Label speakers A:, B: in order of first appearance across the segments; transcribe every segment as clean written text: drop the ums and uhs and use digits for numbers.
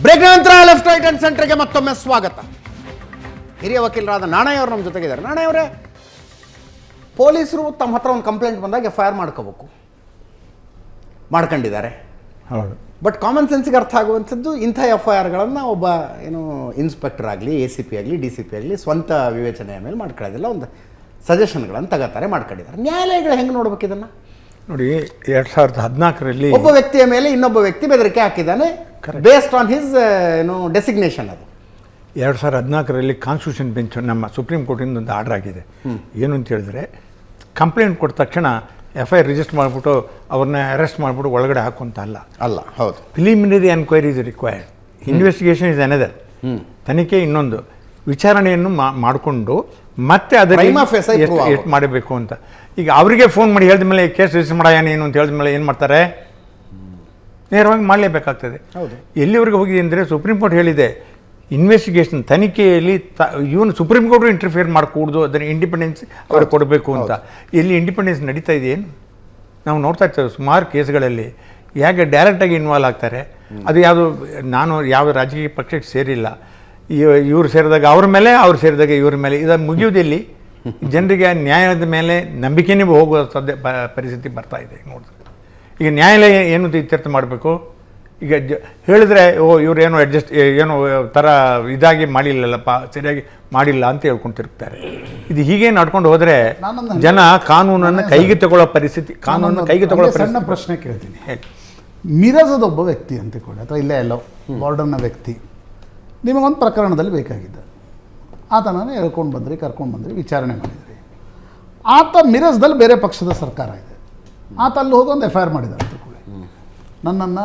A: Break ನಂತರ left right and ಸೆಂಟರ್ಗೆ ಮತ್ತೊಮ್ಮೆ ಸ್ವಾಗತ. ಹಿರಿಯ ವಕೀಲರಾದ ನಾಣಯ್ಯ ಅವರು ನಮ್ಮ ಜೊತೆಗಿದ್ದಾರೆ. ನಾಣಯ್ಯ ಅವರೇ, ಪೊಲೀಸರು ತಮ್ಮ ಹತ್ರ ಒಂದು ಕಂಪ್ಲೇಂಟ್ ಬಂದಾಗ FIR ಮಾಡ್ಕೋಬೇಕು, ಮಾಡ್ಕೊಂಡಿದ್ದಾರೆ.
B: ಹೌದು.
A: ಬಟ್ ಕಾಮನ್ ಸೆನ್ಸಿಗೆ ಅರ್ಥ ಆಗುವಂಥದ್ದು ಇಂಥ FIRಗಳನ್ನು ಒಬ್ಬ ಏನು ಇನ್ಸ್ಪೆಕ್ಟರ್ ಆಗಲಿ, ACP ಆಗಲಿ, DCP ಆಗಲಿ ಸ್ವಂತ ವಿವೇಚನೆಯ ಮೇಲೆ ಮಾಡ್ಕೊಳ್ಳೋದಿಲ್ಲ, ಒಂದು ಸಜೆಷನ್ಗಳನ್ನು ತಗೋತಾರೆ, ಮಾಡ್ಕೊಂಡಿದ್ದಾರೆ. ನ್ಯಾಯಾಲಯಗಳು ಹೆಂಗೆ ನೋಡ್ಬೇಕು ಇದನ್ನು?
B: ನೋಡಿ, 2014ರಲ್ಲಿ
A: ಒಬ್ಬ ವ್ಯಕ್ತಿಯ ಮೇಲೆ ಇನ್ನೊಬ್ಬ ವ್ಯಕ್ತಿ ಬೆದರಿಕೆ ಹಾಕಿದ್ದಾನೆ, ಬೇಸ್ಡ್ ಆನ್ ಹಿಸ್ ಡೆಸಿಗ್ನೇಷನ್. ಅದು
B: 2014ರಲ್ಲಿ ಕಾನ್ಸ್ಟಿಟ್ಯೂಷನ್ ಬೆಂಚ್ ನಮ್ಮ ಸುಪ್ರೀಂ ಕೋರ್ಟಿಂದ ಒಂದು ಆರ್ಡರ್ ಆಗಿದೆ. ಏನು ಅಂತ ಹೇಳಿದ್ರೆ, ಕಂಪ್ಲೇಂಟ್ ಕೊಟ್ಟ ತಕ್ಷಣ FIR ರಿಜಿಸ್ಟರ್ ಮಾಡಿಬಿಟ್ಟು ಅವ್ರನ್ನ ಅರೆಸ್ಟ್ ಮಾಡಿಬಿಟ್ಟು ಒಳಗಡೆ ಹಾಕುವಂತ ಅಲ್ಲ.
A: ಹೌದು.
B: Preliminary enquiry is required, investigation is another. ತನಿಖೆ ಇನ್ನೊಂದು, ವಿಚಾರಣೆಯನ್ನು ಮಾಡಿಕೊಂಡು ಮತ್ತೆ ಅದಕ್ಕೆ ಮಾಡಬೇಕು ಅಂತ. ಈಗ ಅವರಿಗೆ ಫೋನ್ ಮಾಡಿ ಹೇಳಿದ ಮೇಲೆ ಕೇಸ್ ರಿಜಿಸ್ಟರ್ ಮಾಡೋಣ ಏನು ಅಂತ ಹೇಳಿದ ಮೇಲೆ ಏನು ಮಾಡ್ತಾರೆ? ನೇರವಾಗಿ ಮಾಡಲೇಬೇಕಾಗ್ತದೆ. ಎಲ್ಲಿವರೆಗೆ ಹೋಗಿದೆ ಅಂದರೆ, ಸುಪ್ರೀಂ ಕೋರ್ಟ್ ಹೇಳಿದೆ, ಇನ್ವೆಸ್ಟಿಗೇಷನ್ ತನಿಖೆಯಲ್ಲಿ ಇವನು ಸುಪ್ರೀಂ ಕೋರ್ಟ್ ಇಂಟರ್ಫಿಯರ್ ಮಾಡಕೂಡ್ದು, ಅದನ್ನು ಇಂಡಿಪೆಂಡೆನ್ಸ್ ಅವ್ರಿಗೆ ಕೊಡಬೇಕು ಅಂತ. ಎಲ್ಲಿ ಇಂಡಿಪೆಂಡೆನ್ಸ್ ನಡೀತಾ ಇದೆಯೇನು? ನಾವು ನೋಡ್ತಾ ಇರ್ತೇವೆ ಸುಮಾರು ಕೇಸ್ಗಳಲ್ಲಿ ಹೇಗೆ ಡೈರೆಕ್ಟಾಗಿ ಇನ್ವಾಲ್ವ್ ಆಗ್ತಾರೆ. ಅದು ಯಾವುದು, ನಾನು ಯಾವ ರಾಜಕೀಯ ಪಕ್ಷಕ್ಕೆ ಸೇರಿಲ್ಲ, ಇವ್ರು ಸೇರಿದಾಗ ಅವ್ರ ಮೇಲೆ, ಅವ್ರು ಸೇರಿದಾಗ ಇವ್ರ ಮೇಲೆ, ಇದನ್ನು ಮುಗಿಯೋದಿಲ್ಲಿ ಜನರಿಗೆ ನ್ಯಾಯದ ಮೇಲೆ ನಂಬಿಕೆನೇ ಹೋಗುವ ಪರಿಸ್ಥಿತಿ ಬರ್ತಾ ಇದೆ. ನೋಡಿದ್ರೆ ಈಗ ನ್ಯಾಯಾಲಯ ಏನು ಇತ್ಯರ್ಥ ಮಾಡಬೇಕು? ಈಗ ಹೇಳಿದ್ರೆ ಇವರೇನು ಏನೋ ಥರ ಇದಾಗಿ ಮಾಡಿಲ್ಲಲ್ಲಪ್ಪ, ಸರಿಯಾಗಿ ಮಾಡಿಲ್ಲ ಅಂತ ಹೇಳ್ಕೊಂತಿರ್ತಾರೆ. ಇದು ಹೀಗೆ ನಡ್ಕೊಂಡು ಹೋದರೆ ಜನ ಕಾನೂನನ್ನು ಕೈಗೆ ತಗೊಳ್ಳೋ ಪರಿಸ್ಥಿತಿ, ಕಾನೂನನ್ನು ಕೈಗೆ ತಗೊಳ್ಳೋ
C: ಸಣ್ಣ ಪ್ರಶ್ನೆ ಕೇಳ್ತೀನಿ. ಮಿರಜದ ಒಬ್ಬ ವ್ಯಕ್ತಿ ಅಂತ ಕೂಡ, ಅಥವಾ ಇಲ್ಲೇ ಎಲ್ಲೋ ಬಾರ್ಡರ್ನ ವ್ಯಕ್ತಿ ನಿಮಗೊಂದು ಪ್ರಕರಣದಲ್ಲಿ ಬೇಕಾಗಿದ್ದ, ಆತನನ್ನು ಹೇಳ್ಕೊಂಡು ಬಂದ್ರಿ, ಕರ್ಕೊಂಡು ಬಂದ್ರಿ, ವಿಚಾರಣೆ ಮಾಡಿದ್ರಿ. ಆತ ಮಿರಜ್ದಲ್ಲಿ ಬೇರೆ ಪಕ್ಷದ ಸರ್ಕಾರ ಇದೆ, ಆತ ಅಲ್ಲಿ ಹೋಗಿ ಒಂದು FIR ಮಾಡಿದ ಅಂತ ಕೂಡ. ನನ್ನನ್ನು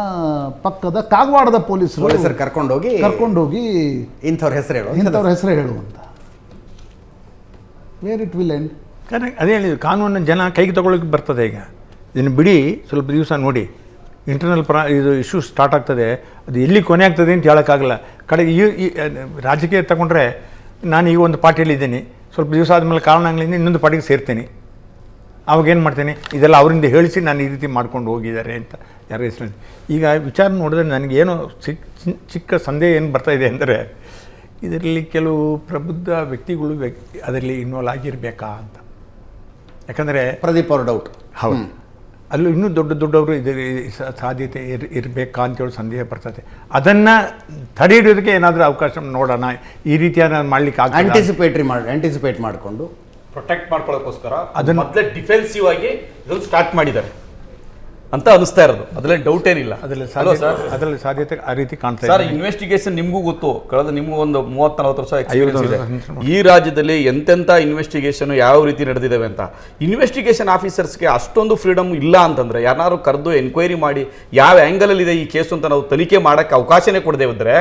C: ಪಕ್ಕದ ಕಾಗವಾಡದ ಪೊಲೀಸರು ಕರ್ಕೊಂಡೋಗಿ ಇಂಥವ್ರ ಹೆಸರು ಹೇಳುವಂತ. Where it will end?
B: Correct, ಅದೇ ಹೇಳಿದ್ರು, ಕಾನೂನನ್ನು ಜನ ಕೈಗೆ ತಗೊಳ್ಳೋಕೆ ಬರ್ತದೆ. ಈಗ ಇದನ್ನು ಬಿಡಿ, ಸ್ವಲ್ಪ ದಿವಸ ನೋಡಿ, ಇಂಟರ್ನಲ್ ಇದು ಇಶ್ಯೂ ಸ್ಟಾರ್ಟ್ ಆಗ್ತದೆ, ಅದು ಎಲ್ಲಿ ಕೊನೆ ಆಗ್ತದೆ ಅಂತ ಹೇಳೋಕ್ಕಾಗಲ್ಲ. ಕಡೆಗೆ ಈ ರಾಜಕೀಯ ತಗೊಂಡ್ರೆ, ನಾನು ಈಗ ಒಂದು ಪಾರ್ಟಿಯಲ್ಲಿದ್ದೀನಿ, ಸ್ವಲ್ಪ ದಿವಸ ಆದಮೇಲೆ ಕಾರಣಗಳಿಂದ ಇನ್ನೊಂದು ಪಾರ್ಟಿಗೆ ಸೇರ್ತೀನಿ. ಅವಾಗೇನು ಮಾಡ್ತೇನೆ, ಇದೆಲ್ಲ ಅವರಿಂದ ಹೇಳಿಸಿ ನಾನು ಈ ರೀತಿ ಮಾಡ್ಕೊಂಡು ಹೋಗಿದ್ದಾರೆ ಅಂತ ಯಾರ ಹೆಸರು. ಈಗ ವಿಚಾರ ನೋಡಿದ್ರೆ ನನಗೇನೋ ಚಿಕ್ಕ ಸಂದೇಹ ಏನು ಬರ್ತಾಯಿದೆ ಅಂದರೆ, ಇದರಲ್ಲಿ ಕೆಲವು ಪ್ರಬುದ್ಧ ವ್ಯಕ್ತಿಗಳು ಅದರಲ್ಲಿ ಇನ್ವಾಲ್ವ್ ಆಗಿರಬೇಕಾ ಅಂತ. ಯಾಕಂದರೆ
A: ಪ್ರದೀಪ್ ಅವ್ರ ಡೌಟ್.
B: ಹೌದು, ಅಲ್ಲೂ ಇನ್ನೂ ದೊಡ್ಡವರು ಸಾಧ್ಯತೆ ಇರಬೇಕಾ ಅಂತೇಳಿ ಸಂದೇಹ ಬರ್ತದೆ. ಅದನ್ನು ತಡೆ ಹಿಡಿಯೋದಕ್ಕೆ ಏನಾದರೂ ಅವಕಾಶ ನೋಡೋಣ, ಈ ರೀತಿಯಾದ ಮಾಡಲಿಕ್ಕೆ
A: ಆಂಟಿಸಿಪೇಟ್ ಮಾಡಿಕೊಂಡು
D: ಪ್ರೊಟೆಕ್ಟ್ ಮಾಡ್ಕೊಳ್ಳೋಕ್ಕೋಸ್ಕರ ಅದನ್ನ ಮೊದಲೇ ಡಿಫೆನ್ಸಿವ್ ಆಗಿ ಇದನ್ನು ಸ್ಟಾರ್ಟ್ ಮಾಡಿದ್ದಾರೆ ಅಂತ ಅನಿಸ್ತಾ ಇರೋದು. ಅದರಲ್ಲಿ ಡೌಟ್ ಏನಿಲ್ಲ.
B: ಅದರಲ್ಲಿ ಸಾಧ್ಯತೆ ಆ ರೀತಿ ಕಾಣ್ತಾ
D: ಸರ್. ಇನ್ವೆಸ್ಟಿಗೇಷನ್ ನಿಮಗೂ ಗೊತ್ತು, ಕಳೆದ ನಿಮಗೂ ಒಂದು 30-40 ವರ್ಷ ಎಕ್ಸ್ಪೀರಿಯನ್ಸ್ ಇದೆ. ಈ ರಾಜ್ಯದಲ್ಲಿ ಎಂತೆಂಥ ಇನ್ವೆಸ್ಟಿಗೇಷನ್ ಯಾವ ರೀತಿ ನಡೆದಿದ್ದಾವೆ ಅಂತ. ಇನ್ವೆಸ್ಟಿಗೇಷನ್ ಆಫೀಸರ್ಸ್ಗೆ ಅಷ್ಟೊಂದು ಫ್ರೀಡಮ್ ಇಲ್ಲ ಅಂತಂದರೆ, ಯಾರು ಕರೆದು ಎನ್ಕ್ವೈರಿ ಮಾಡಿ ಯಾವ ಆ್ಯಂಗಲಲ್ಲಿದೆ ಈ ಕೇಸು ಅಂತ ನಾವು ತನಿಖೆ ಮಾಡೋಕ್ಕೆ ಅವಕಾಶನೇ ಕೊಡದೇ ಇದ್ದರೆ,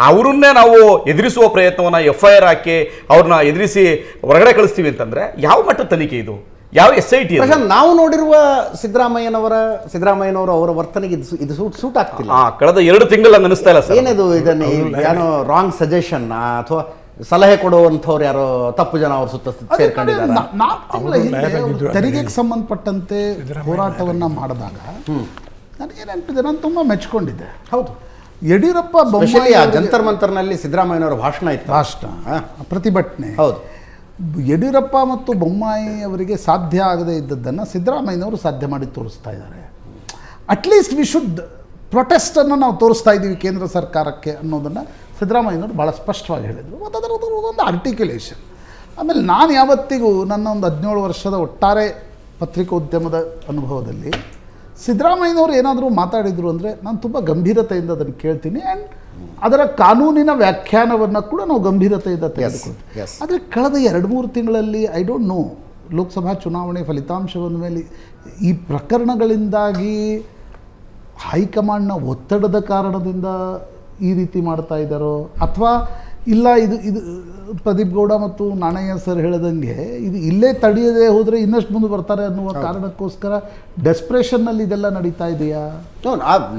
D: ಅವರನ್ನೇ ನಾವು ಎದುರಿಸುವ ಪ್ರಯತ್ನವನ್ನು FIR ಹಾಕಿ ಅವ್ರನ್ನ ಎದುರಿಸಿ ಹೊರಗಡೆ ಕಳಿಸ್ತೀವಿ ಅಂತಂದರೆ ಯಾವ ಮಟ್ಟದ ತನಿಖೆ ಇದು? ಯಾವ SIT?
A: ನಾವು ನೋಡಿರುವ ಸಿದ್ದರಾಮಯ್ಯನವರು ಅವರ ವರ್ತನೆಗೆ ಇದು ಸೂಟ್ ಆಗ್ತಿಲ್ಲ.
D: ಕಳೆದ 2 ತಿಂಗಳು ಅನಿಸ್ತಾ ಇಲ್ಲ ಸರ್.
A: ಏನಿದು, ಇದನ್ನು ಏನೋ ರಾಂಗ್ ಸಜೆಷನ್ ಅಥವಾ ಸಲಹೆ ಕೊಡುವಂಥವ್ರು ಯಾರೋ ತಪ್ಪು ಜನ ಅವ್ರ ಸುತ್ತ ಸೇರ್ಕೊಂಡಿದ್ದಾರೆ.
C: 4 ತಿಂಗಳ ಹಿಂದೆ ತೆರಿಗೆಗೆ ಸಂಬಂಧಪಟ್ಟಂತೆ ಹೋರಾಟವನ್ನು ಮಾಡಿದಾಗ ನನಗೆ ನೆನಪಿದೆ, ನಾನು ತುಂಬ ಮೆಚ್ಕೊಂಡಿದ್ದೆ.
A: ಹೌದು,
C: ಯಡಿಯೂರಪ್ಪ
A: ಜಂತರ್ ಮಂತರ್ನಲ್ಲಿ ಸಿದ್ದರಾಮಯ್ಯನವರ ಭಾಷಣ
C: ಪ್ರತಿಭಟನೆ.
A: ಹೌದು,
C: ಯಡಿಯೂರಪ್ಪ ಮತ್ತು ಬೊಮ್ಮಾಯಿ ಅವರಿಗೆ ಸಾಧ್ಯ ಆಗದೇ ಇದ್ದದ್ದನ್ನು ಸಿದ್ದರಾಮಯ್ಯನವರು ಸಾಧ್ಯ ಮಾಡಿ ತೋರಿಸ್ತಾ ಇದ್ದಾರೆ. ಅಟ್ಲೀಸ್ಟ್ ವಿ ಶುಡ್ ಪ್ರೊಟೆಸ್ಟನ್ನು ನಾವು ತೋರಿಸ್ತಾ ಇದ್ದೀವಿ ಕೇಂದ್ರ ಸರ್ಕಾರಕ್ಕೆ ಅನ್ನೋದನ್ನು ಸಿದ್ದರಾಮಯ್ಯನವರು ಭಾಳ ಸ್ಪಷ್ಟವಾಗಿ ಹೇಳಿದರು. ಮತ್ತು ಅದರದೊಂದು ಆರ್ಟಿಕ್ಯುಲೇಷನ್. ಆಮೇಲೆ ನಾನು ಯಾವತ್ತಿಗೂ ನನ್ನ ಒಂದು 17 ವರ್ಷದ ಒಟ್ಟಾರೆ ಪತ್ರಿಕೋದ್ಯಮದ ಅನುಭವದಲ್ಲಿ ಸಿದ್ದರಾಮಯ್ಯನವರು ಏನಾದರೂ ಮಾತಾಡಿದರು ಅಂದರೆ ನಾನು ತುಂಬ ಗಂಭೀರತೆಯಿಂದ ಅದನ್ನು ಕೇಳ್ತೀನಿ. ಆ್ಯಂಡ್ ಅದರ ಕಾನೂನಿನ ವ್ಯಾಖ್ಯಾನವನ್ನು ಕೂಡ ನಾವು ಗಂಭೀರತೆಯಿಂದ ತೆಗೆದುಕೊಳ್ತೀವಿ. ಆದರೆ ಕಳೆದ 2-3 ತಿಂಗಳಲ್ಲಿ ಐ ಡೋಂಟ್ ನೋ, ಲೋಕಸಭಾ ಚುನಾವಣೆ ಫಲಿತಾಂಶ ಬಂದ ಮೇಲೆ ಈ ಪ್ರಕರಣಗಳಿಂದಾಗಿ ಹೈಕಮಾಂಡ್ನ ಒತ್ತಡದ ಕಾರಣದಿಂದ ಈ ರೀತಿ ಮಾಡ್ತಾ ಇದ್ದಾರೋ, ಅಥವಾ ಇಲ್ಲ ಇದು ಪ್ರದೀಪ್ ಗೌಡ ಮತ್ತು ನಾಣಯ್ಯ ಸರ್ ಹೇಳಿದಂಗೆ ಇದು ಇಲ್ಲೇ ತಡೆಯದೆ ಹೋದರೆ ಇನ್ನಷ್ಟು ಮುಂದೆ ಬರ್ತಾರೆ ಅನ್ನುವ ಕಾರಣಕ್ಕೋಸ್ಕರ ಡೆಸ್ಪ್ರೇಷನ್ನಲ್ಲಿ ಇದೆಲ್ಲ ನಡೀತಾ ಇದೆಯಾ?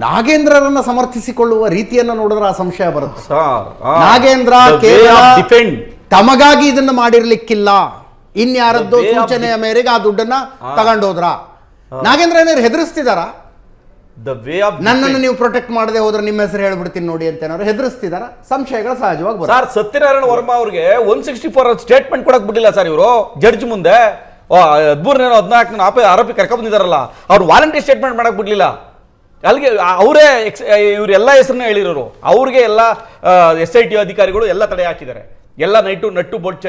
A: ನಾಗೇಂದ್ರರನ್ನ ಸಮರ್ಥಿಸಿಕೊಳ್ಳುವ ರೀತಿಯನ್ನು ನೋಡಿದ್ರೆ ಆ ಸಂಶಯ ಬರುತ್ತೆ. ನಾಗೇಂದ್ರ ಕೇವಲ ತಮಗಾಗಿ ಇದನ್ನು ಮಾಡಿರ್ಲಿಕ್ಕಿಲ್ಲ, ಇನ್ಯಾರದ್ದೋ ಸೂಚನೆಯ ಮೇರೆಗೆ ಆ ದುಡ್ಡನ್ನ ತಗೊಂಡೋದ್ರ? ನಾಗೇಂದ್ರ ಏನಾದ್ರು ಹೆದರಿಸ್ತಿದಾರ?
D: ದ ವೇ ಆಫ್
A: ನನ್ನನ್ನು ನೀವು ಪ್ರೊಟೆಕ್ಟ್ ಮಾಡದೆ ಹೋದ್ರೆ ನಿಮ್ಮ ಹೆಸರು ಹೇಳ್ಬಿಡ್ತೀನಿ ನೋಡಿ ಅಂತ ಏನಾದ್ರು ಹೆದರಿಸ್ತಿದಾರ, ಸಂಶಯಗಳು ಸಹಜವಾಗಿ ಬರುತ್ತೆ.
D: ಸರ್ ಸತ್ಯನಾರಾಯಣ ವರ್ಮಾ ಅವ್ರಿಗೆ 164 ಸ್ಟೇಟ್ಮೆಂಟ್ ಕೊಡಕ್ ಬಿಟ್ಟಿಲ್ಲ ಸರ್ ಇವರು ಜಡ್ಜ್ ಮುಂದೆ. 13-14 ಆರೋಪಿ ಕರ್ಕೊಂಡ್ ಬಂದಿದಾರಲ್ಲ, ಅವ್ರು ವಾಲಂಟಿಯರ್ ಸ್ಟೇಟ್ಮೆಂಟ್ ಮಾಡಕ್ ಬಿಡ್ಲಿಲ್ಲ. ಅಲ್ಲಿಗೆ ಅವರೇ ಇವರೆಲ್ಲ ಹೆಸರನ್ನ ಹೇಳಿರೋರು, ಅವ್ರಿಗೆ ಎಲ್ಲ SIT ಅಧಿಕಾರಿಗಳು ಎಲ್ಲ ತಡೆ ಹಾಕಿದ್ದಾರೆ, ಎಲ್ಲ ನಟ್ಟು ಬೋಟ್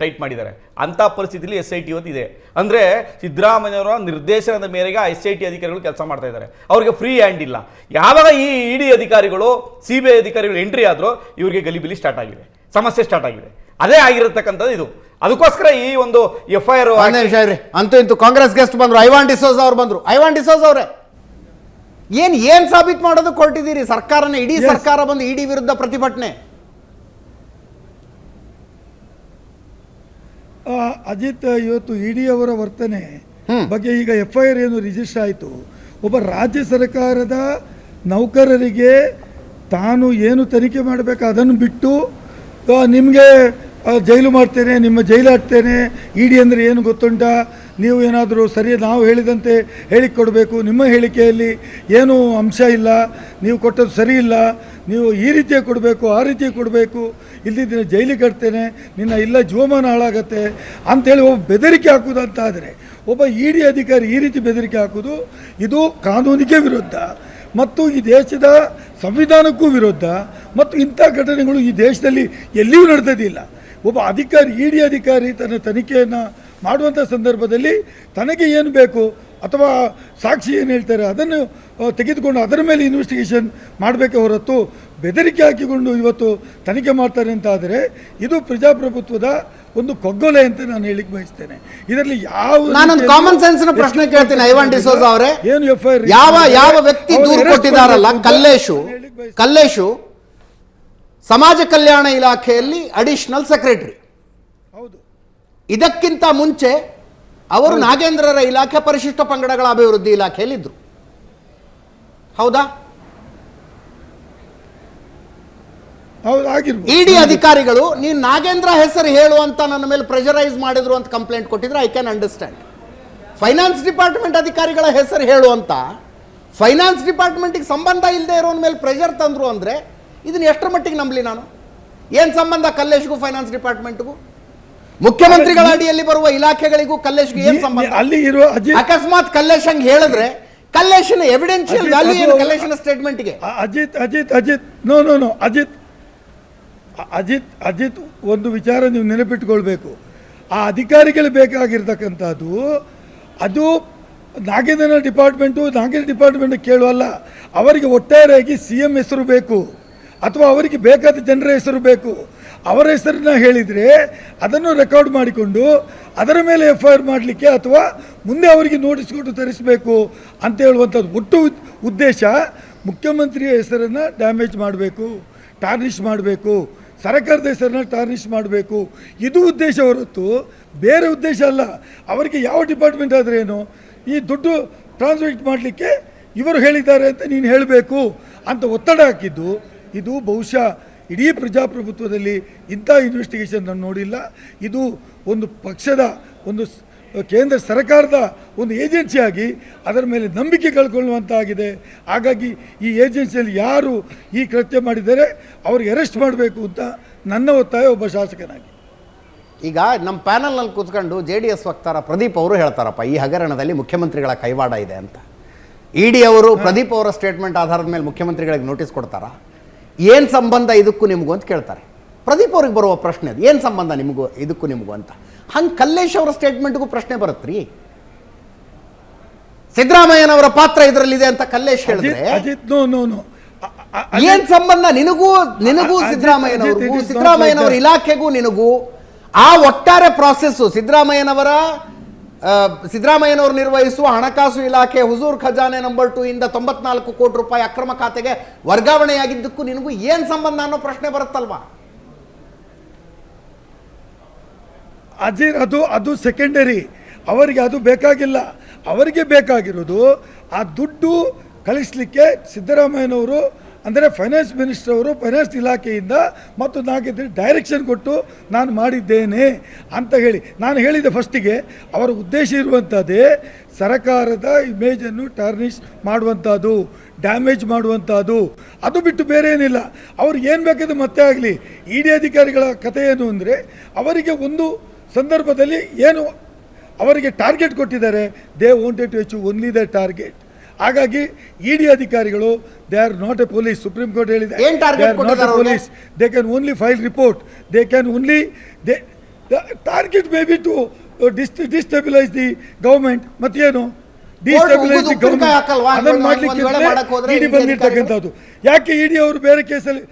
D: ಟೈಟ್ ಮಾಡಿದ್ದಾರೆ. ಅಂಥ ಪರಿಸ್ಥಿತಿಯಲ್ಲಿ SIT ಇವತ್ತು ಇದೆ. ಅಂದರೆ ಸಿದ್ದರಾಮಯ್ಯವರ ನಿರ್ದೇಶನದ ಮೇರೆಗೆ ಆ SIT ಅಧಿಕಾರಿಗಳು ಕೆಲಸ ಮಾಡ್ತಾ ಇದ್ದಾರೆ. ಅವರಿಗೆ ಫ್ರೀ ಹ್ಯಾಂಡ್ ಇಲ್ಲ. ಯಾವಾಗ ಈ ED ಅಧಿಕಾರಿಗಳು CBI ಅಧಿಕಾರಿಗಳು ಎಂಟ್ರಿ ಆದರೂ ಇವರಿಗೆ ಗಲಿಬಿಲಿ ಸ್ಟಾರ್ಟ್ ಆಗಿದೆ, ಸಮಸ್ಯೆ ಸ್ಟಾರ್ಟ್ ಆಗಿದೆ. ಅದೇ ಆಗಿರತಕ್ಕಂಥದ್ದು ಇದು. ಅದಕ್ಕೋಸ್ಕರ ಈ ಒಂದು FIR
A: ಅಂತೂ ಇಂತೂ ಕಾಂಗ್ರೆಸ್ ಗೆಸ್ಟ್ ಬಂದ್ರು, ಐವಾನ್ ಡಿಸೋಜಾ ಅವ್ರು ಬಂದ್ರು. ಐವಾನ್ ಡಿಸೋಜಾ ಅವರೇ, ಏನ್ ಸಾಬೀತು ಮಾಡೋದು ಕೊಟ್ಟಿದ್ದೀರಿ? ಸರ್ಕಾರನೇ, ಇಡೀ ಸರ್ಕಾರ ಬಂದು ED ವಿರುದ್ಧ ಪ್ರತಿಭಟನೆ.
E: ಅಜಿತ್, ಇವತ್ತು ED ಅವರ ವರ್ತನೆ ಬಗ್ಗೆ ಈಗ FIR ಏನು ರಿಜಿಸ್ಟರ್ ಆಯಿತು, ಒಬ್ಬ ರಾಜ್ಯ ಸರ್ಕಾರದ ನೌಕರರಿಗೆ ತಾನು ಏನು ತನಿಖೆ ಮಾಡಬೇಕು ಅದನ್ನು ಬಿಟ್ಟು ನಿಮಗೆ ಜೈಲು ಮಾಡ್ತೇನೆ, ನಿಮ್ಮ ಜೈಲು ಹಾಕ್ತೇನೆ, ED ಅಂದರೆ ಏನು ಗೊತ್ತುಂಟಾ, ನೀವು ಏನಾದರೂ ಸರಿ ನಾವು ಹೇಳಿದಂತೆ ಹೇಳಿಕೊಡಬೇಕು, ನಿಮ್ಮ ಹೇಳಿಕೆಯಲ್ಲಿ ಏನೂ ಅಂಶ ಇಲ್ಲ, ನೀವು ಕೊಟ್ಟದ್ದು ಸರಿ ಇಲ್ಲ, ನೀವು ಈ ರೀತಿಯೇ ಕೊಡಬೇಕು, ಆ ರೀತಿಯೇ ಕೊಡಬೇಕು, ಇಲ್ದಿದ್ದರೆ ಜೈಲಿಗೆ ಕಟ್ತೇನೆ, ನಿನ್ನ ಇಲ್ಲ ಜೀವಮಾನ ಹಾಳಾಗತ್ತೆ ಅಂಥೇಳಿ ಒಬ್ಬ ಬೆದರಿಕೆ ಹಾಕುವುದಂತಾದರೆ, ಒಬ್ಬ ED ಅಧಿಕಾರಿ ಈ ರೀತಿ ಬೆದರಿಕೆ ಹಾಕೋದು ಇದು ಕಾನೂನಿಗೆ ವಿರುದ್ಧ ಮತ್ತು ಈ ದೇಶದ ಸಂವಿಧಾನಕ್ಕೂ ವಿರುದ್ಧ. ಮತ್ತು ಇಂಥ ಘಟನೆಗಳು ಈ ದೇಶದಲ್ಲಿ ಎಲ್ಲಿಯೂ ನಡೆದಿಲ್ಲ. ಒಬ್ಬ ಅಧಿಕಾರಿ, ED ಅಧಿಕಾರಿ ತನ್ನ ತನಿಖೆಯನ್ನು ಮಾಡುವಂಥ ಸಂದರ್ಭದಲ್ಲಿ ತನಗೆ ಏನು ಬೇಕು ಅಥವಾ ಸಾಕ್ಷಿ ಏನು ಹೇಳ್ತಾರೆ ಅದನ್ನು ತೆಗೆದುಕೊಂಡು ಅದರ ಮೇಲೆ ಇನ್ವೆಸ್ಟಿಗೇಷನ್ ಮಾಡಬೇಕೆ ಹೊರತು ಬೆದರಿಕೆ ಹಾಕಿಕೊಂಡು ಇವತ್ತು ತನಿಖೆ ಮಾಡ್ತಾರೆ ಅಂತ ಆದರೆ ಇದು ಪ್ರಜಾಪ್ರಭುತ್ವದ ಒಂದು ಕೊಗ್ಗೊಲೆ ಅಂತ ನಾನು ಹೇಳಿಕ್ಕೆ ಬಯಸ್ತೇನೆ. ಇದರಲ್ಲಿ
A: ನಾನೊಂದು ಕಾಮನ್ ಸೆನ್ಸ್ ಪ್ರಶ್ನೆ ಕೇಳ್ತೀನಿ ಐವಾನ್ ಡಿಸೋಜಾ ಅವರೇ,
E: ಏನು FIR
A: ಯಾವ ವ್ಯಕ್ತಿ ದೂರು ಕೊಟ್ಟಿದ್ದಾರಲ್ಲ, ಕಲ್ಲೇಶು ಸಮಾಜ ಕಲ್ಯಾಣ ಇಲಾಖೆಯಲ್ಲಿ ಅಡಿಷನಲ್ ಸೆಕ್ರೆಟರಿ.
E: ಹೌದು.
A: ಇದಕ್ಕಿಂತ ಮುಂಚೆ ಅವರು ನಾಗೇಂದ್ರರ ಇಲಾಖೆ ಪರಿಶಿಷ್ಟ ಪಂಗಡಗಳ ಅಭಿವೃದ್ಧಿ ಇಲಾಖೆಯಲ್ಲಿ ಇದ್ರು, ಹೌದಾ? ED ಅಧಿಕಾರಿಗಳು ನೀನು ನಾಗೇಂದ್ರ ಹೆಸರು ಹೇಳುವಂತ ನನ್ನ ಮೇಲೆ ಪ್ರೆಷರೈಸ್ ಮಾಡಿದ್ರು ಅಂತ ಕಂಪ್ಲೇಂಟ್ ಕೊಟ್ಟಿದ್ರೆ I can understand. Finance department ಅಧಿಕಾರಿಗಳ ಹೆಸರು ಹೇಳುವಂತ, ಫೈನಾನ್ಸ್ ಡಿಪಾರ್ಟ್ಮೆಂಟಿಗೆ ಸಂಬಂಧ ಇಲ್ಲದೆ ಇರೋನ್ ಮೇಲೆ ಪ್ರೆಷರ್ ತಂದ್ರು ಅಂದ್ರೆ ಇದನ್ನ ಎಷ್ಟರ ಮಟ್ಟಿಗೆ ನಂಬಲಿ ನಾನು? ಏನು ಸಂಬಂಧ ಕಲ್ಲೇಶ್ಗೂ ಫೈನಾನ್ಸ್ ಡಿಪಾರ್ಟ್ಮೆಂಟ್ಗೂ? ಮುಖ್ಯಮಂತ್ರಿಗಳ ಅಡಿಯಲ್ಲಿ ಬರುವ ಇಲಾಖೆಗಳಿಗೂ ಕಲ್ಲೇಶ್ಗೂ ಏನು ಸಂಬಂಧ?
E: ಅಲ್ಲಿ ಇರುವ
A: ಅಕಸ್ಮಾತ್ ಕಲ್ಲೇಶ್ ಹಂಗೆ ಹೇಳಿದ್ರೆ ಕಲ್ಲೇಶಿನ ಎವಿಡೆನ್ಷಿಯಲ್ ವ್ಯಾಲ್ಯೂ ಏನು ಕಲ್ಲೇಶಿನ ಸ್ಟೇಟ್ಮೆಂಟ್ಗೆ?
E: ಅಜಿತ್ ಒಂದು ವಿಚಾರ ನೀವು ನೆನಪಿಟ್ಕೊಳ್ಬೇಕು. ಆ ಅಧಿಕಾರಿಗಳು ಬೇಕಾಗಿರ್ತಕ್ಕಂಥದ್ದು ಅದು ನಾಗೇಂದ್ರ ಡಿಪಾರ್ಟ್ಮೆಂಟ್ ಕೇಳುವಲ್ಲ. ಅವರಿಗೆ ಒಟ್ಟಾರೆಯಾಗಿ CM ಹೆಸರು ಬೇಕು ಅಥವಾ ಅವರಿಗೆ ಬೇಕಾದ ಜನರ ಹೆಸರು ಬೇಕು. ಅವರ ಹೆಸರನ್ನ ಹೇಳಿದರೆ ಅದನ್ನು ರೆಕಾರ್ಡ್ ಮಾಡಿಕೊಂಡು ಅದರ ಮೇಲೆ FIR ಮಾಡಲಿಕ್ಕೆ ಅಥವಾ ಮುಂದೆ ಅವರಿಗೆ ನೋಟಿಸ್ ಕೊಟ್ಟು ತರಿಸಬೇಕು ಅಂತ ಹೇಳುವಂಥದ್ದು ಒಟ್ಟು ಉದ್ದೇಶ. ಮುಖ್ಯಮಂತ್ರಿಯ ಹೆಸರನ್ನು ಡ್ಯಾಮೇಜ್ ಮಾಡಬೇಕು, ಟಾರ್ನಿಷ್ ಮಾಡಬೇಕು, ಸರ್ಕಾರದ ಹೆಸರನ್ನ ಟಾರ್ನಿಷ್ ಮಾಡಬೇಕು, ಇದು ಉದ್ದೇಶ ಹೊರತು ಬೇರೆ ಉದ್ದೇಶ ಅಲ್ಲ. ಅವರಿಗೆ ಯಾವ ಡಿಪಾರ್ಟ್ಮೆಂಟ್ ಆದರೆ ಏನು, ಈ ದುಡ್ಡು ಟ್ರಾನ್ಸ್ಮಿಟ್ ಮಾಡಲಿಕ್ಕೆ ಇವರು ಹೇಳಿದ್ದಾರೆ ಅಂತ ನೀನು ಹೇಳಬೇಕು ಅಂತ ಒತ್ತಡ ಹಾಕಿದ್ದು. ಇದು ಬಹುಶಃ ಇಡೀ ಪ್ರಜಾಪ್ರಭುತ್ವದಲ್ಲಿ ಇಂಥ ಇನ್ವೆಸ್ಟಿಗೇಷನ್ ನಾನು ನೋಡಿಲ್ಲ. ಇದು ಒಂದು ಪಕ್ಷದ, ಒಂದು ಕೇಂದ್ರ ಸರ್ಕಾರದ ಒಂದು ಏಜೆನ್ಸಿಯಾಗಿ ಅದರ ಮೇಲೆ ನಂಬಿಕೆ ಕಳ್ಕೊಳ್ಳುವಂತಾಗಿದೆ. ಹಾಗಾಗಿ ಈ ಏಜೆನ್ಸಿಯಲ್ಲಿ ಯಾರು ಈ ಕೃತ್ಯ ಮಾಡಿದರೆ ಅವ್ರಿಗೆ ಅರೆಸ್ಟ್ ಮಾಡಬೇಕು ಅಂತ ನನ್ನ ಒತ್ತಾಯ ಒಬ್ಬ ಶಾಸಕನಾಗಿ.
A: ಈಗ ನಮ್ಮ ಪ್ಯಾನಲ್ನಲ್ಲಿ ಕೂತ್ಕೊಂಡು JDS ವಕ್ತಾರ ಪ್ರದೀಪ್ ಅವರು ಹೇಳ್ತಾರಪ್ಪ, ಈ ಹಗರಣದಲ್ಲಿ ಮುಖ್ಯಮಂತ್ರಿಗಳ ಕೈವಾಡ ಇದೆ ಅಂತ. ED ಅವರು ಪ್ರದೀಪ್ ಅವರ ಸ್ಟೇಟ್ಮೆಂಟ್ ಆಧಾರದ ಮೇಲೆ ಮುಖ್ಯಮಂತ್ರಿಗಳಿಗೆ ನೋಟಿಸ್ ಕೊಡ್ತಾರಾ? ಏನು ಸಂಬಂಧ ಇದಕ್ಕೂ ನಿಮಗೂ ಅಂತ ಕೇಳ್ತಾರೆ. ಪ್ರದೀಪ್ ಅವ್ರಿಗೆ ಬರುವ ಪ್ರಶ್ನೆ ಅದು, ಏನು ಸಂಬಂಧ ನಿಮಗೂ ಇದಕ್ಕೂ ನಿಮಗೂ ಅಂತ. ಹಂಗೆ ಕಲ್ಲೇಶ್ ಅವರ ಸ್ಟೇಟ್ಮೆಂಟ್ಗೂ ಪ್ರಶ್ನೆ ಬರುತ್ತೆ ರೀ. ಸಿದ್ದರಾಮಯ್ಯನವರ ಪಾತ್ರ ಇದರಲ್ಲಿದೆ ಅಂತ ಕಲ್ಲೇಶ್ ಹೇಳಿದ್ರೆ ಏನ್ ಸಂಬಂಧ ನಿನಗೂ ಸಿದ್ದರಾಮಯ್ಯನವರ ಇಲಾಖೆಗೂ ನಿನಗೂ? ಆ ಒಟ್ಟಾರೆ ಪ್ರಾಸೆಸ್ ಸಿದ್ದರಾಮಯ್ಯನವರು ನಿರ್ವಹಿಸುವ ಹಣಕಾಸು ಇಲಾಖೆ ಹುಜೂರ್ ಖಜಾನೆ ನಂಬರ್ 2 ಇಂದ 94 ಕೋಟಿ ರೂಪಾಯಿ ಅಕ್ರಮ ಖಾತೆಗೆ ವರ್ಗಾವಣೆಯಾಗಿದ್ದಕ್ಕೂ ನಿನಗೂ ಏನ್ ಸಂಬಂಧ ಅನ್ನೋ ಪ್ರಶ್ನೆ ಬರುತ್ತಲ್ವಾ?
E: ಅಜೀರ್, ಅದು ಸೆಕೆಂಡರಿ. ಅವರಿಗೆ ಅದು ಬೇಕಾಗಿಲ್ಲ. ಅವರಿಗೆ ಬೇಕಾಗಿರೋದು ಆ ದುಡ್ಡು ಕಳಿಸ್ಲಿಕ್ಕೆ ಸಿದ್ದರಾಮಯ್ಯನವರು ಅಂದರೆ ಫೈನಾನ್ಸ್ ಮಿನಿಸ್ಟರ್ ಅವರು ಫೈನಾನ್ಸ್ ಇಲಾಖೆಯಿಂದ ಮತ್ತು ನಾಲ್ಕು ಡೈರೆಕ್ಷನ್ ಕೊಟ್ಟು ನಾನು ಮಾಡಿದ್ದೇನೆ ಅಂತ ಹೇಳಿ ನಾನು ಹೇಳಿದೆ. ಫಸ್ಟಿಗೆ ಅವರ ಉದ್ದೇಶ ಇರುವಂಥದ್ದೇ ಸರ್ಕಾರದ ಇಮೇಜನ್ನು ಟಾರ್ನಿಷ್ ಮಾಡುವಂಥದ್ದು, ಡ್ಯಾಮೇಜ್ ಮಾಡುವಂಥದ್ದು, ಅದು ಬಿಟ್ಟು ಬೇರೆ ಏನಿಲ್ಲ. ಅವ್ರು ಏನು ಬೇಕಾದರೂ ಮತ್ತೆ ಆಗಲಿ. ಇ ಡಿ ಅಧಿಕಾರಿಗಳ ಕಥೆ ಏನು ಅಂದರೆ, ಅವರಿಗೆ ಒಂದು ಸಂದರ್ಭದಲ್ಲಿ ಏನು ಅವರಿಗೆ ಟಾರ್ಗೆಟ್ ಕೊಟ್ಟಿದ್ದಾರೆ, they wanted to achieve only the target. ಹಾಗಾಗಿ ಇ ಡಿ ಅಧಿಕಾರಿಗಳು they are not a police. Supreme court ಹೇಳಿದೆ
A: ಏನ್ target ಕೊಟ್ಟಿದ್ದಾರೆ
E: police, they can only file report, they can only target may be to destabilise the government. ಮತ್ತೇನು destabilise the government, ಅದನ್ನು ಮಾಡಲಿಕ್ಕೆ ಇಡಿ ಬಂದಿರ್ತಕ್ಕಂಥದ್ದು. ಯಾಕೆ ಇಡಿ ಅವರು ಬೇರೆ ಕೇಸಲ್ಲಿ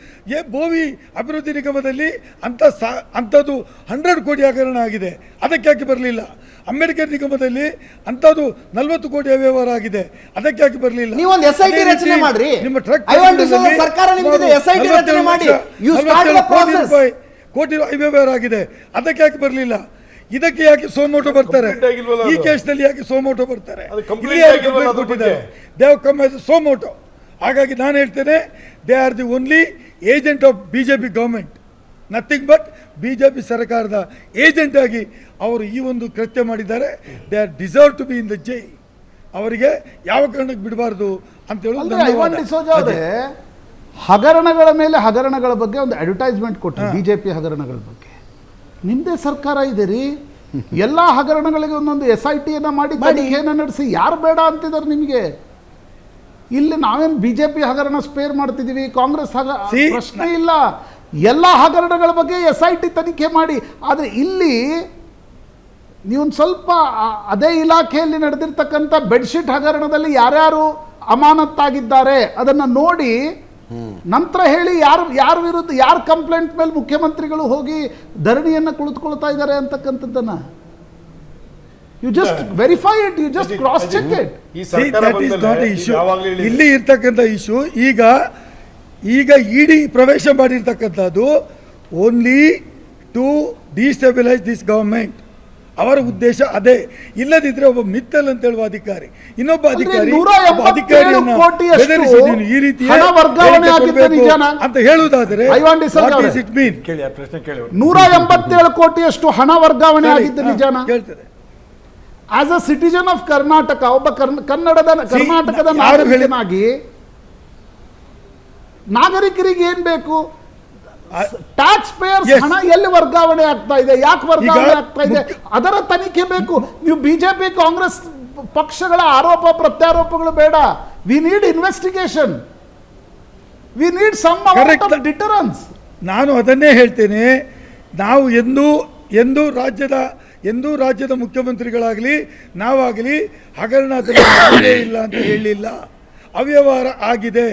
E: ಬೋವಿ ಅಭಿವೃದ್ಧಿ ನಿಗಮದಲ್ಲಿ ಅಂಥದ್ದು 100 ಕೋಟಿ ಹಗರಣ ಆಗಿದೆ, ಅದಕ್ಕೆ ಯಾಕೆ ಬರಲಿಲ್ಲ? ಅಂಬೇಡ್ಕರ್ ನಿಗಮದಲ್ಲಿ ಅಂಥದ್ದು 40 ಕೋಟಿ ಅವ್ಯವಹಾರ ಆಗಿದೆ, ಅದಕ್ಕೆ ಯಾಕೆ ಬರಲಿಲ್ಲ?
A: ನೀವೊಂದು SIT ರಚನೆ ಮಾಡ್ರಿ.
E: ನಿಮ್ಮ ಟ್ರಕ್
A: ಸರ್ಕಾರ ನಿಮಗೆ SIT ರಚನೆ ಮಾಡಿ. You start the process.
E: ಕೋಟಿ ಅವ್ಯವಹಾರ ಆಗಿದೆ, ಅದಕ್ಕೆ ಯಾಕೆ ಬರಲಿಲ್ಲ? ಇದಕ್ಕೆ ಯಾಕೆ ಸೋಮೋಟೋ ಬರ್ತಾರೆ? ಈ ಕೇಸ್ನಲ್ಲಿ ಯಾಕೆ ಸೋಮೋಟೋ ಬರ್ತಾರೆ? They've come as suo motu. ಹಾಗಾಗಿ ನಾನು ಹೇಳ್ತೇನೆ, they are the only agent of BJP government, nothing but BJP ಸರ್ಕಾರದ ಏಜೆಂಟ್ ಆಗಿ ಅವರು ಈ ಒಂದು ಕೃತ್ಯ ಮಾಡಿದ್ದಾರೆ. They are deserve to be in the jail. ಅವರಿಗೆ ಯಾವ ಕಾರಣಕ್ಕೆ ಬಿಡಬಾರ್ದು ಅಂತ
C: ಐವಾನ್ ಡಿಸೋಜ ಅವರೇ, ಹಗರಣಗಳ ಮೇಲೆ ಹಗರಣಗಳ ಬಗ್ಗೆ ಒಂದು ಅಡ್ವರ್ಟೈಸ್ಮೆಂಟ್ ಕೊಟ್ಟರು. BJP ಹಗರಣಗಳ ಬಗ್ಗೆ ನಿಮ್ಮದೇ ಸರ್ಕಾರ ಇದೆ ರೀ. ಎಲ್ಲ ಹಗರಣಗಳಿಗೆ ಒಂದೊಂದು SITಯನ್ನು ಮಾಡಿ ತನಿಖೆಯನ್ನು ನಡೆಸಿ. ಯಾರು ಬೇಡ ಅಂತಿದ್ದಾರೆ ನಿಮಗೆ? ಇಲ್ಲಿ ನಾವೇನು BJP ಹಗರಣ ಸ್ಪೇರ್ ಮಾಡ್ತಿದ್ದೀವಿ, ಕಾಂಗ್ರೆಸ್ ಪ್ರಶ್ನೆ ಇಲ್ಲ. ಎಲ್ಲ ಹಗರಣಗಳ ಬಗ್ಗೆ SIT ತನಿಖೆ ಮಾಡಿ. ಆದರೆ ಇಲ್ಲಿ ನೀವೊಂದು ಸ್ವಲ್ಪ ಅದೇ ಇಲಾಖೆಯಲ್ಲಿ ನಡೆದಿರ್ತಕ್ಕಂಥ ಬೆಡ್ಶೀಟ್ ಹಗರಣದಲ್ಲಿ ಯಾರ್ಯಾರು ಅಮಾನತ್ತಾಗಿದ್ದಾರೆ ಅದನ್ನು ನೋಡಿ ನಂತರ ಹೇಳಿ ಯಾರ ವಿರುದ್ಧ ಯಾರ ಕಂಪ್ಲೇಂಟ್ ಮೇಲೆ ಮುಖ್ಯಮಂತ್ರಿಗಳು ಹೋಗಿ ಧರಣಿಯನ್ನು ಕುಳಿತುಕೊಳ್ತಾ ಇದ್ದಾರೆ ಅಂತಕ್ಕಂಥದ್ದನ್ನು you just verify it, you just cross check it.
E: ಇಲ್ಲಿ ಇರ್ತಕ್ಕಂಥ ಇಶ್ಯೂ ಈಗ ಇಡಿ ಪ್ರವೇಶ ಮಾಡಿರ್ತಕ್ಕಂಥದ್ದು only to destabilise this government. ಅವರ ಉದ್ದೇಶ ಅದೇ. ಇಲ್ಲದಿದ್ರೆ ಒಬ್ಬ ಮಿತ್ತಲ್ ಅಂತ ಹೇಳುವ ಅಧಿಕಾರಿ ಇನ್ನೊಬ್ಬ ಅಧಿಕಾರಿ ಈ ರೀತಿ ಅಂತ ಹೇಳುವುದಾದರೆ
C: 187 ಕೋಟಿಯಷ್ಟು ಹಣ ವರ್ಗಾವಣೆ ಆಗಿದ್ದು ನಿಜಾನ?
E: ಕೇಳ್ತದೆ.
C: As a citizen of Karnataka, ಒಬ್ಬ ಕರ್ನಾಟಕದ ನಾಗರಿಕನಾಗಿ ನಾಗರಿಕರಿಗೆ ಏನ್ ಬೇಕು? ಟ್ಯಾಕ್ಸ್ ಪೇಯರ್ಸ್ ಹಣ ಎಲ್ಲಿ ವರ್ಗಾವಣೆ ಆಗ್ತಾ ಇದೆ, ಯಾಕೆ ವರ್ಗಾವಣೆ ಆಗ್ತಾ ಇದೆ, ಅದರ ತನಿಖೆ ಬೇಕು. ನೀವು BJP ಕಾಂಗ್ರೆಸ್ ಪಕ್ಷಗಳ ಆರೋಪ ಪ್ರತ್ಯಾರೋಪಗಳು ಬೇಡ. We need investigation, we need some amount of deterrence.
E: ನಾನು ಅದನ್ನೇ ಹೇಳ್ತೇನೆ. ನಾವು ಎಂದೂ ರಾಜ್ಯದ ಮುಖ್ಯಮಂತ್ರಿಗಳಾಗಲಿ ನಾವಾಗಲಿ ಹಗರಣ ಇಲ್ಲ ಅಂತ ಹೇಳಲಿಲ್ಲ. ಅವ್ಯವಹಾರ ಆಗಿದೆ.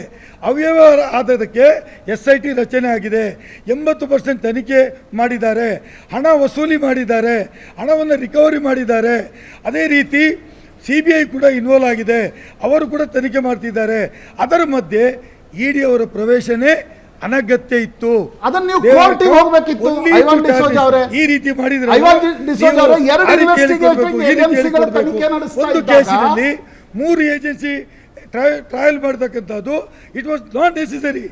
E: ಅವ್ಯವಹಾರ ಆದದಕ್ಕೆ SIT ರಚನೆ ಆಗಿದೆ. 80% ತನಿಖೆ ಮಾಡಿದ್ದಾರೆ, ಹಣ ವಸೂಲಿ ಮಾಡಿದ್ದಾರೆ, ಹಣವನ್ನು ರಿಕವರಿ ಮಾಡಿದ್ದಾರೆ. ಅದೇ ರೀತಿ CBI ಕೂಡ ಇನ್ವಾಲ್ವ್ ಆಗಿದೆ, ಅವರು ಕೂಡ ತನಿಖೆ ಮಾಡ್ತಿದ್ದಾರೆ. ಅದರ ಮಧ್ಯೆ ED ಅವರ ಪ್ರವೇಶನೇ ಅನಗತ್ಯ ಇತ್ತು.
C: ಅದನ್ನು ನೀವು ಕೋರ್ಟಿಗೆ ಹೋಗಬೇಕಿತ್ತು.
E: ಈ ರೀತಿ ಮಾಡಿದ್ರೆ
C: ಒಂದು
E: ಕೇಸಿನಲ್ಲಿ 3 ಏಜೆನ್ಸಿ ಟ್ರಯಲ್ ಮಾಡತಕ್ಕಂಥದ್ದು ಇಟ್ ವಾಸ್ ನಾಟ್ ನೆಸೆಸರಿ.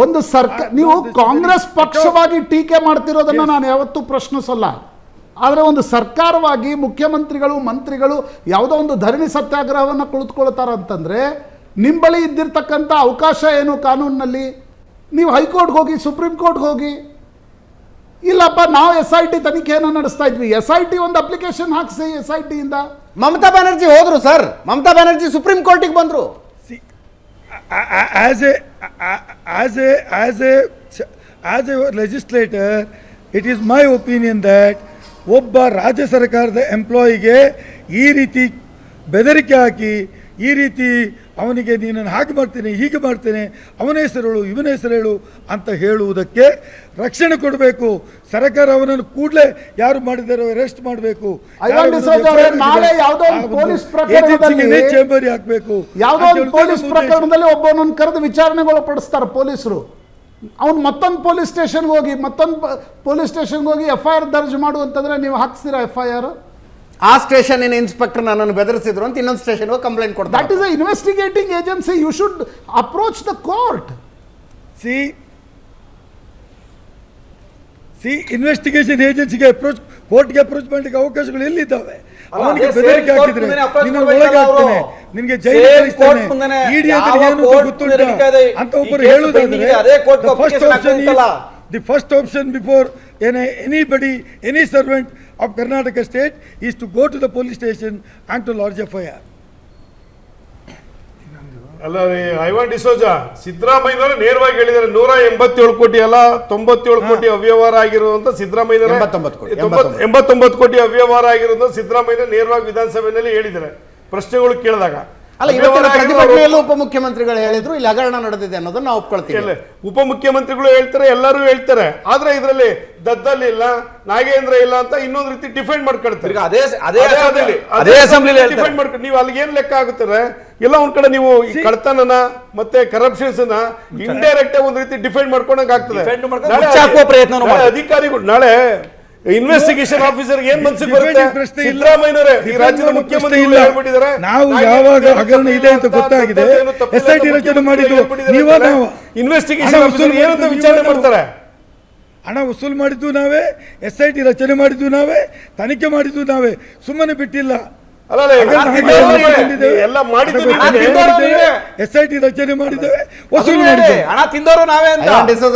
C: ಒಂದು ಸರ್ಕಾರ, ನೀವು ಕಾಂಗ್ರೆಸ್ ಪಕ್ಷವಾಗಿ ಟೀಕೆ ಮಾಡ್ತಿರೋದನ್ನ ನಾನು ಯಾವತ್ತೂ ಪ್ರಶ್ನಿಸಲ್ಲ. ಆದರೆ ಒಂದು ಸರ್ಕಾರವಾಗಿ ಮುಖ್ಯಮಂತ್ರಿಗಳು ಮಂತ್ರಿಗಳು ಯಾವುದೋ ಒಂದು ಧರಣಿ ಸತ್ಯಾಗ್ರಹವನ್ನು ಕುಳಿತುಕೊಳ್ತಾರಂತಂದ್ರೆ ನಿಮ್ಮ ಬಳಿ ಇದ್ದಿರ್ತಕ್ಕಂಥ ಅವಕಾಶ ಏನು ಕಾನೂನಿನಲ್ಲಿ? ನೀವು ಹೈಕೋರ್ಟ್ಗೆ ಹೋಗಿ, ಸುಪ್ರೀಂ ಕೋರ್ಟ್ಗೆ ಹೋಗಿ. ಇಲ್ಲಪ್ಪ ನಾವು SIT ತನಿಖೆಯನ್ನು ನಡೆಸ್ತಾ ಇದ್ವಿ, SIT ಒಂದು ಅಪ್ಲಿಕೇಶನ್ ಹಾಕಿಸಿ SIT ಇಂದ.
A: ಮಮತಾ ಬ್ಯಾನರ್ಜಿ ಹೋದ್ರು ಸರ್, ಮಮತಾ ಬ್ಯಾನರ್ಜಿ ಸುಪ್ರೀಂ ಕೋರ್ಟಿಗೆ ಬಂದರು.
E: As A legislator it is my opinion that ಒಬ್ಬ ರಾಜ್ಯ ಸರ್ಕಾರದ ಎಂಪ್ಲಾಯಿಗೆ ಈ ರೀತಿ ಬೆದರಿಕೆ ಹಾಕಿ, ಈ ರೀತಿ ಅವನಿಗೆ ನೀನನ್ನು ಹಾಗೆ ಮಾಡ್ತೇನೆ, ಹೀಗೆ ಮಾಡ್ತೇನೆ, ಅವನ ಹೆಸರು ಹೇಳು, ಇವನ ಹೆಸರು ಹೇಳು ಅಂತ ಹೇಳುವುದಕ್ಕೆ ರಕ್ಷಣೆ ಕೊಡಬೇಕು. ಸರ್ಕಾರ ಅವನನ್ನು ಕೂಡಲೇ ಯಾರು ಮಾಡಿದಾರೋ ಅರೆಸ್ಟ್ ಮಾಡಬೇಕು. ಚೇಂಬರ್ ಹಾಕಬೇಕು.
C: ಯಾವುದೋ ಒಂದು ಪೊಲೀಸ್ ಪ್ರಕರಣದಲ್ಲಿ ಒಬ್ಬನನ್ನು ಕರೆದು ವಿಚಾರಣೆಗೊಳಪಡಿಸ್ತಾರೆ ಪೊಲೀಸರು. ಅವ್ನು ಮತ್ತೊಂದು ಪೊಲೀಸ್ ಸ್ಟೇಷನ್ಗೆ ಹೋಗಿ FIR ದರ್ಜ್ ಮಾಡು ಅಂತಂದ್ರೆ ನೀವು ಹಾಕ್ಸ್ತೀರಾ FIR?
A: ಆ ಸ್ಟೇಷನಿನ ಇನ್ಸ್ಪೆಕ್ಟರ್ ನನ್ನನ್ನು ಬೆದರಿಸಿದ್ರು ಅಂತ ಇನ್ನೊಂದು ಸ್ಟೇಷನ್ಗೆ ಕಂಪ್ಲೇಂಟ್ ಕೊಡ್ತಾರೆ.
C: That is a investigating agency. You should approach the court.
E: Investigation ಏಜೆನ್ಸಿಗೆ ಕೋರ್ಟ್ಗೆ ಅಪ್ರೋಚ್ ಮಾಡಲಿಕ್ಕೆ ಅವಕಾಶಗಳು ಎಲ್ಲಿದ್ದಾವೆ? ಅವನಿಗೆ
D: ಅದೇ
E: ಬೆದರಿಕೆ
D: same
E: ಹಾಕಿದ್ರೆ
D: court ಮುಂದೆನೆ approach
E: ನಿನ್ನ
D: ಮಾಡ್ಬೇಕಲ್ಲ
E: ಒಳಗೆ ಹಾಕ್ತಾನೆ,
D: ಅವ್ರು.
E: ನಿನ್ಗೆ
D: Same
E: ಜೈಲಿಗೆ ಕಳಿಸ್ತಾನೆ.
D: court ಮುಂದೆನೆ
E: ED
D: ಯಾವ
E: ಅಂದ್ರೆ ಏನು
D: court
E: ಗೊತ್ತುಂಟಾ
D: ಬೆದರಿಕೆ ಇದೆ?
E: ಅಂತ
D: ಈ
E: ಒಬ್ಬರು
D: case
E: ಹೇಳುವುದಾದ್ರೆ
D: pending ಅದೇ court
E: the first
D: application
E: option is
D: ಹಾಕ್ಬೇಕಲ್ಲ.
E: the first option before anybody, any servant of Karnataka state is to go to the police station and to lodge FIR.
F: ಅಲ್ಲ ರೀ, ಐವಾನ್ ಡಿಸೋಜಾ ಸಿದ್ದರಾಮಯ್ಯನವರು ನೇರವಾಗಿ ಹೇಳಿದ್ದಾರೆ 187 ಕೋಟಿ ಅಲ್ಲ 97 ಕೋಟಿ ಅವ್ಯವಹಾರ ಆಗಿರುವಂತ ಸಿದ್ದರಾಮಯ್ಯನವರೇ 89 ಕೋಟಿ ಅವ್ಯವಹಾರ ಆಗಿರೋದು ಸಿದ್ದರಾಮಯ್ಯ ನೇರವಾಗಿ ವಿಧಾನಸಭೆಯಲ್ಲಿ ಹೇಳಿದ್ದಾರೆ ಪ್ರಶ್ನೆಗಳು ಕೇಳಿದಾಗ.
A: ಅಲ್ಲ, ಇವತ್ತಿನ ಪ್ರತಿಭಟನೆಯಲ್ಲೂ ಉಪಮುಖ್ಯಮಂತ್ರಿಗಳು ಹೇಳಿದ್ರು ಇಲ್ಲಿ ಹಗರಣ ನಡೆದಿದೆ ಅನ್ನೋದನ್ನ ನಾವು ಒಪ್ಕೊಳ್ತೀವಿ.
F: ಉಪಮುಖ್ಯಮಂತ್ರಿಗಳು ಹೇಳ್ತಾರೆ, ಎಲ್ಲರೂ ಹೇಳ್ತಾರೆ. ಆದ್ರೆ ಇದರಲ್ಲಿ ದದ್ದಲ್ ಇಲ್ಲ, ನಾಗೇಂದ್ರ ಇಲ್ಲ ಅಂತ ಇನ್ನೊಂದು ರೀತಿ ಡಿಫೈನ್ ಮಾಡ್ಕೊಳ್ತಾರೆ. ಡಿಫೈನ್ ಮಾಡ್ಕೊಂಡು ನೀವು ಅಲ್ಲಿಗೆ ಏನ್ ಲೆಕ್ಕ ಆಗುತ್ತಾರೆ? ಎಲ್ಲ ಒಂದ್ ಕಡೆ ನೀವು ಕಳ್ತನನ ಮತ್ತೆ ಕರಪ್ಷನ್ಸ್ ಇಂಡೈರೆಕ್ಟ್ ಒಂದ್ ರೀತಿ ಡಿಫೈನ್ ಮಾಡ್ಕೊಂಡಂಗೆ ಆಗ್ತದೆ. ಅಧಿಕಾರಿಗಳು ನಾಳೆ ಇನ್ವೆಸ್ಟಿಗೇಷನ್ ಆಫೀಸರ್ ಏನ್ ಮನಸ್ಸಿಗೆ ಬರುತ್ತೆ? ಸಿದ್ದರಾಮಯ್ಯನವರೇ ಈ ರಾಜ್ಯದ ಮುಖ್ಯಮಂತ್ರಿಗಳು ಹೇಳ್ಬಿಟ್ಟಿದ್ದಾರೆ,
E: ನಾವು ಯಾವಾಗ ಹಗರಣ ಇದೆ ಅಂತ ಗೊತ್ತಾಗಿದೆ SIT ರಚನೆ ಮಾಡಿದ್ದು ನೀವಾ ನಾವು?
F: ಇನ್ವೆಸ್ಟಿಗೇಷನ್ ಆಫೀಸರ್ ಏನಂತ ವಿಚಾರಣೆ ಮಾಡ್ತಾರೆ?
E: ಹಣ ವಸೂಲು ಮಾಡಿದ್ದು ನಾವೇ, SIT ರಚನೆ ಮಾಡಿದ್ದು ನಾವೇ, ತನಿಖೆ ಮಾಡಿದ್ದು ನಾವೇ, ಸುಮ್ಮನೆ ಬಿಟ್ಟಿಲ್ಲ.
F: ಎಲ್ಲ ಮಾಡಿದ್ದು
E: SIT ರಚನೆ ಮಾಡಿದ್ದೇವೆ, ವಸೂಲು ಮಾಡಿದ್ದೇವೆ.
D: ಹಣ ತಿಂದವರು ನಾವೇ ಅಂತ.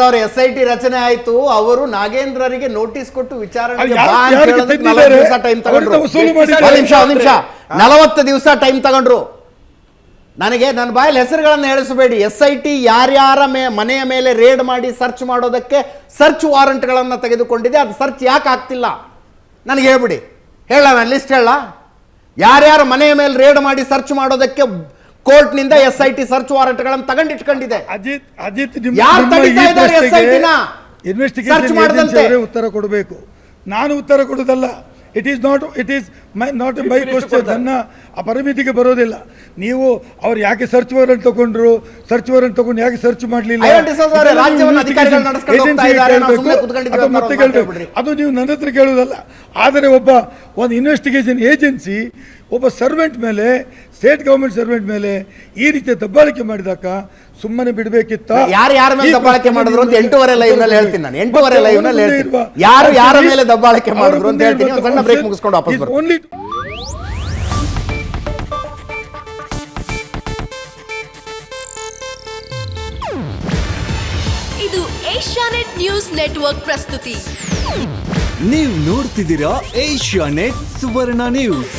A: ಅವರು SIT ರಚನೆ ಆಯ್ತು, ಅವರು ನಾಗೇಂದ್ರರಿಗೆ ನೋಟಿಸ್ ಕೊಟ್ಟು ವಿಚಾರಣೆಗೆ
E: ಯಾರು-
A: ಬಾ ಅಂತ
E: ಯಾರಿಗೆ
A: ಹೇಳೋದಕ್ಕೆ
E: ತಂದಿದ್ದಾರೆ?
A: 40 ದಿವಸ ಟೈಮ್ ತಗೊಂಡ್ರು.
E: ಅವ್ರನ್ನ ವಸೂಲು ಮಾಡಿದ್ದಾರೆ.
A: ಒಂದ್ ನಿಮಿಷ 40 ದಿವಸ ಟೈಮ್ ತಗೊಂಡ್ರು. ನನಗೆ ನನ್ನ ಬಾಯಲ್ಲಿ ಹೆಸರುಗಳನ್ನು ಹೇಳಿಸಬೇಡಿ. SIT ಯಾರ್ಯಾರ ಮನೆಯ ಮೇಲೆ ರೇಡ್ ಮಾಡಿ ಸರ್ಚ್ ಮಾಡೋದಕ್ಕೆ ಸರ್ಚ್ ವಾರಂಟ್ಗಳನ್ನು ತೆಗೆದುಕೊಂಡಿದೆ, ಅದು ಸರ್ಚ್ ಯಾಕೆ ಆಗ್ತಿಲ್ಲ ನನಗೆ ಹೇಳ್ಬಿಡಿ. ಹೇಳ, ನಾನು ಲಿಸ್ಟ್ ಹೇಳ. ಯಾರ್ಯಾರ ಮನೆಯ ಮೇಲೆ ರೇಡ್ ಮಾಡಿ ಸರ್ಚ್ ಮಾಡೋದಕ್ಕೆ ಕೋರ್ಟ್ನಿಂದ SIT ಸರ್ಚ್ ವಾರಂಟ್ಗಳನ್ನು ತಗೊಂಡಿಟ್ಕೊಂಡಿದೆ.
E: ಅಜಿತ್
A: ಯಾರು ತೆಗಿತಾ ಇದ್ದಾರೆ SIT ನ?
E: ಇನ್ವೆಸ್ಟಿಗೇಷನ್ ಏಜೆನ್ಸಿ ಅವರೇ ಉತ್ತರ ಕೊಡಬೇಕು, ನಾನು ಉತ್ತರ ಕೊಡೋದಲ್ಲ. It is not my question. ನನ್ನ ಆ ಪರಿಮಿತಿಗೆ ಬರೋದಿಲ್ಲ. ನೀವು ಅವ್ರು ಯಾಕೆ ಸರ್ಚ್ ವಾರೆಂಟ್ ತಗೊಂಡ್ರು, ಸರ್ಚ್ ವಾರೆಂಟ್ ತಗೊಂಡು ಯಾಕೆ ಸರ್ಚ್ ಮಾಡಲಿಲ್ಲ, ಅದು ನೀವು ನನ್ನ ಹತ್ರ ಕೇಳುವುದಲ್ಲ. ಆದರೆ ಒಂದು ಇನ್ವೆಸ್ಟಿಗೇಷನ್ ಏಜೆನ್ಸಿ ಒಬ್ಬ ಸರ್ವೆಂಟ್ ಮೇಲೆ, ಸ್ಟೇಟ್ ಗವರ್ಮೆಂಟ್ ಸರ್ವೆಂಟ್ ಮೇಲೆ ಈ ರೀತಿಯ ದಬ್ಬಾಳಿಕೆ ಮಾಡಿದಾಗ ಸುಮ್ಮನೆ ಬಿಡಬೇಕಿತ್ತ?
A: ಯಾರ ಮೇಲೆ ದಬ್ಬಾಳಿಕೆ ಮಾಡಿದ್ರು ಅಂತ 8:15 ಲೈವ್ ನಲ್ಲಿ ಹೇಳ್ತೀನಿ ನಾನು. 8:15 ಲೈವ್ ನಲ್ಲಿ ಹೇಳ್ತೀನಿ ಯಾರ ಮೇಲೆ ದಬ್ಬಾಳಿಕೆ ಮಾಡಿದ್ರು ಅಂತ ಹೇಳ್ತೀನಿ. ಒಂದು ಸಣ್ಣ ಬ್ರೇಕ್ ಮುಗಿಸ್ಕೊಂಡು ವಾಪಸ್ ಬರ್ತೀನಿ.
G: ಇದು ಏಷ್ಯಾನೆಟ್ ನ್ಯೂಸ್ ನೆಟ್ವರ್ಕ್ ಪ್ರಸ್ತುತಿ.
H: ನೀವು ನೋಡ್ತಿದ್ದೀರಾ ಏಷ್ಯಾನೆಟ್ ಸುವರ್ಣ ನ್ಯೂಸ್.